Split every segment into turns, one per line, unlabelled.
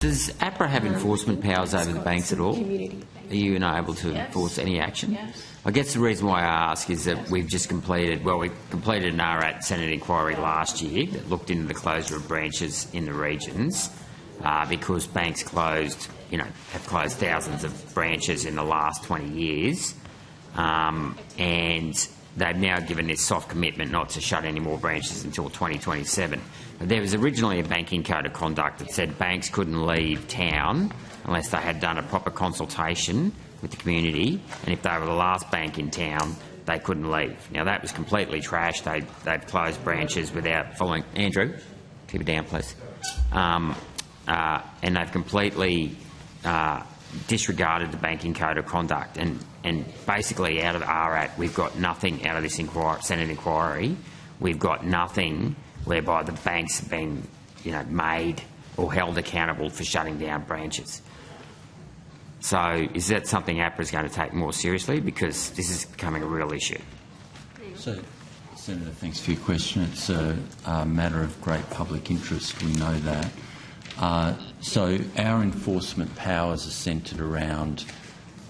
Does APRA have enforcement powers over the banks at all? Are you not able to enforce any action? I guess the reason why I ask is that we've completed an ARAT Senate inquiry last year that looked into the closure of branches in the regions because banks have closed thousands of branches in the last 20 years, and they've now given this soft commitment not to shut any more branches until 2027. There was originally a banking code of conduct that said banks couldn't leave town unless they had done a proper consultation with the community, and if they were the last bank in town, they couldn't leave. Now, that was completely trashed. They've closed branches without following... Andrew, keep it down, please. And they've completely disregarded the banking code of conduct. And basically, out of ARAT, we've got nothing out of this Senate inquiry. We've got nothing whereby the banks have been, made or held accountable for shutting down branches. So is that something APRA is going to take more seriously? Because this is becoming a real issue.
So, Senator, thanks for your question. It's a matter of great public interest. We know that. So our enforcement powers are centred around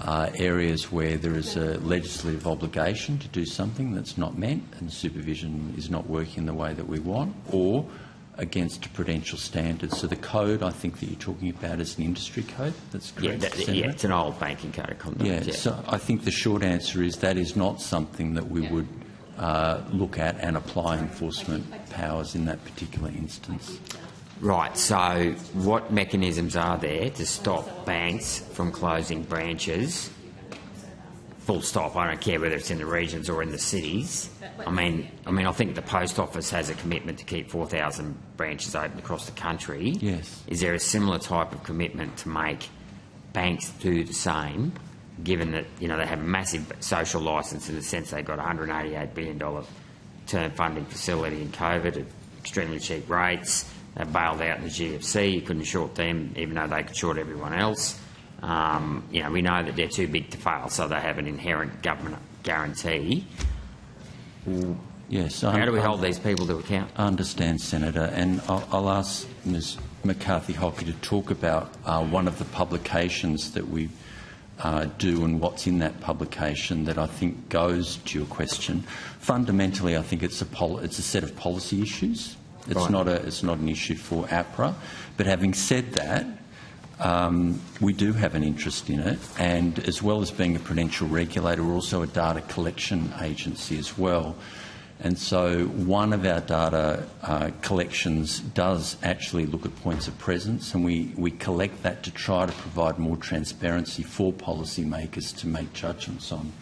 areas where there is a legislative obligation to do something that's not met and the supervision is not working the way that we want, or against prudential standards. So the code, I think, that you're talking about is an industry code. That's correct.
Yeah, it's an old banking code of conduct.
Yeah, so I think the short answer is that is not something that we would look at and apply enforcement powers in that particular instance.
Right, so what mechanisms are there to stop banks from closing branches? Full stop. I don't care whether it's in the regions or in the cities. I mean, I think the Post Office has a commitment to keep 4,000 branches open across the country.
Yes.
Is there a similar type of commitment to make banks do the same, given that they have a massive social licence in the sense they've got a $188 billion term funding facility in COVID at extremely cheap rates? They bailed out in the GFC. You couldn't short them, even though they could short everyone else. We know that they're too big to fail, so they have an inherent government guarantee.
Yes.
How do we hold these people to account?
I understand, Senator, and I'll ask Ms McCarthy-Hockey to talk about one of the publications that we do and what's in that publication that I think goes to your question. Fundamentally, I think it's a set of policy issues. It's right. It's not an issue for APRA. But having said that, we do have an interest in it, and as well as being a prudential regulator, we're also a data collection agency as well. And so one of our data collections does actually look at points of presence, and we collect that to try to provide more transparency for policymakers to make judgments on.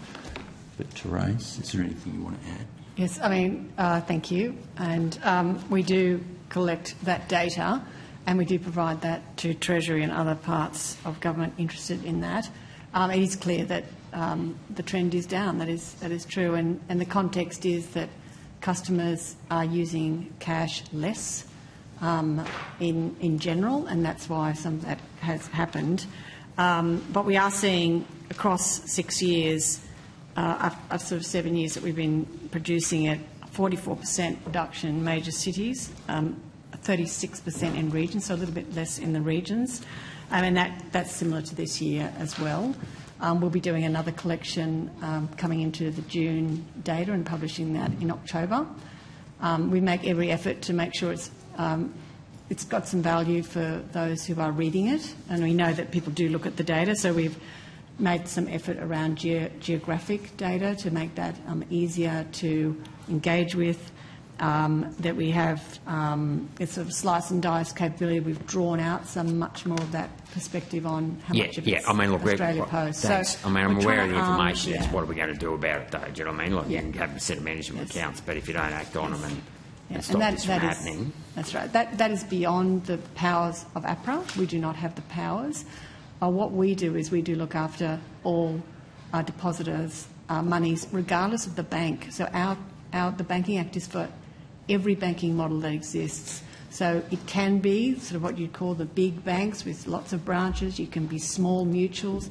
But Therese, is there anything you want to add?
Yes, thank you. And we do collect that data, and we do provide that to Treasury and other parts of government interested in that. It is clear that the trend is down. That is true, and the context is that customers are using cash less in general, and that's why some of that has happened. But we are seeing across 6 years, of sort of 7 years that we've been producing it, 44% reduction in major cities, 36% in regions, so a little bit less in the regions. And that's similar to this year as well. We'll be doing another collection coming into the June data and publishing that in October. We make every effort to make sure it's got some value for those who are reading it, and we know that people do look at the data, so we've made some effort around geographic data to make that easier to engage with. That we have it's sort of slice and dice capability. We've drawn out much more of that perspective on how much of it's Australia Post.
Thanks. So I'm aware of the information. It's what are we going to do about it, though? Do you know what I mean? You can have a set of management accounts, but if you don't act on them and stop this from happening...
That's right. That is beyond the powers of APRA. We do not have the powers. What we do is we do look after all our depositors' monies, regardless of the bank. So the Banking Act is for every banking model that exists. So it can be sort of what you'd call the big banks with lots of branches. You can be small mutuals.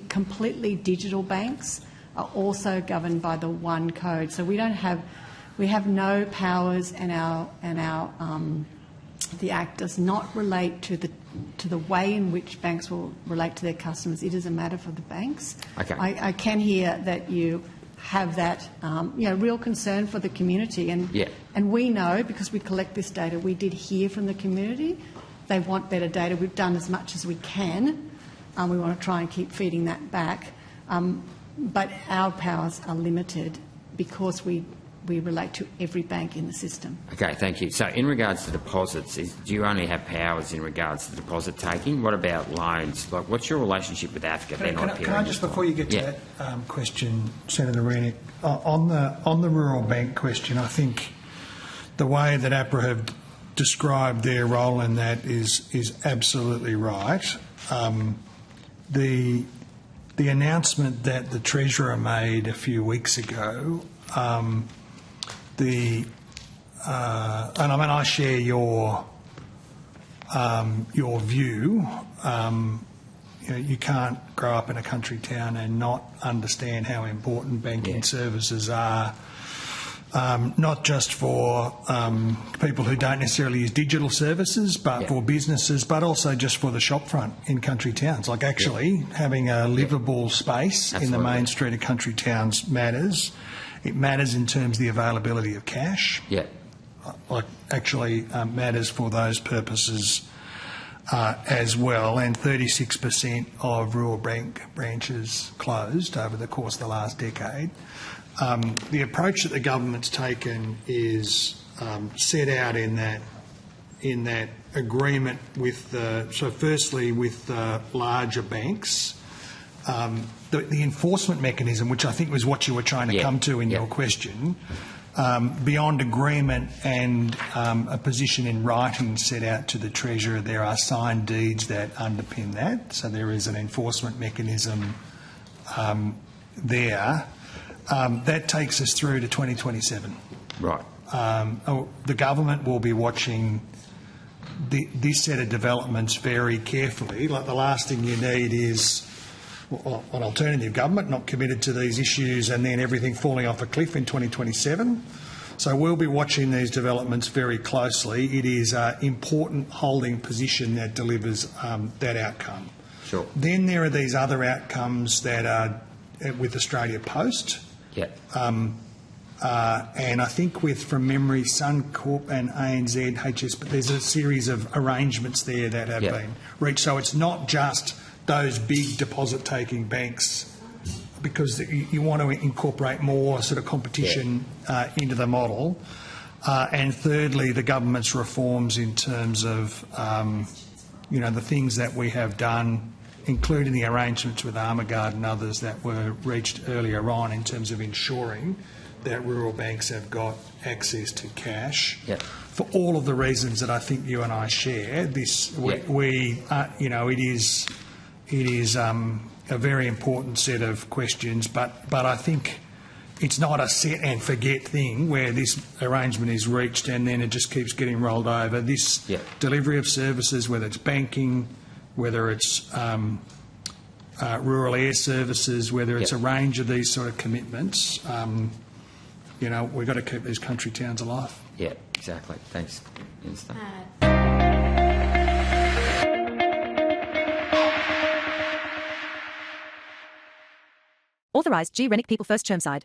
Completely digital banks are also governed by the one code. So we have no powers, and our the Act does not relate to the way in which banks will relate to their customers. It is a matter for the banks.
Okay.
I can hear that you have that real concern for the community, and we know, because we collect this data, we did hear from the community. They want better data. We've done as much as we can. We want to try and keep feeding that back. But our powers are limited because we relate to every bank in the system.
Okay, thank you. So in regards to deposits, do you only have powers in regards to deposit taking? What about loans? Like, what's your relationship with AFCA?
Can I just, before you get to that question, Senator Rennick, on the rural bank question, I think the way that APRA have described their role in that is absolutely right. The announcement that the Treasurer made a few weeks ago, and I share your view. You can't grow up in a country town and not understand how important banking services are. Not just for people who don't necessarily use digital services, but for businesses, but also just for the shopfront in country towns. Like actually having a livable space in the main street of country towns matters. It matters in terms of the availability of cash. Like actually matters for those purposes as well. And 36% of rural bank branches closed over the course of the last decade. The approach that the government's taken is set out in that agreement with firstly with the larger banks. The enforcement mechanism, which I think was what you were trying to come to in your question, beyond agreement and a position in writing set out to the Treasurer, there are signed deeds that underpin that. So there is an enforcement mechanism there. That takes us through to 2027. Right. The government will be watching this set of developments very carefully. Like the last thing you need is an alternative government not committed to these issues and then everything falling off a cliff in 2027. So we'll be watching these developments very closely. It is an important holding position that delivers that outcome. Sure. Then there are these other outcomes that are with Australia Post. And I think from memory, Suncorp and ANZ, but there's a series of arrangements there that have been reached. So it's not just those big deposit-taking banks, because you want to incorporate more sort of competition into the model. And thirdly, the government's reforms in terms of, the things that we have done, including the arrangements with Armaguard and others that were reached earlier on in terms of ensuring that rural banks have got access to cash. For all of the reasons that I think you and I share, it is a very important set of questions, but I think it's not a set and forget thing where this arrangement is reached and then it just keeps getting rolled over. This delivery of services, whether it's banking, whether it's rural air services, whether it's a range of these sort of commitments, we've got to keep these country towns alive.
Yeah, exactly. Thanks, Minister.
Authorised G. Rennick People First Chermside.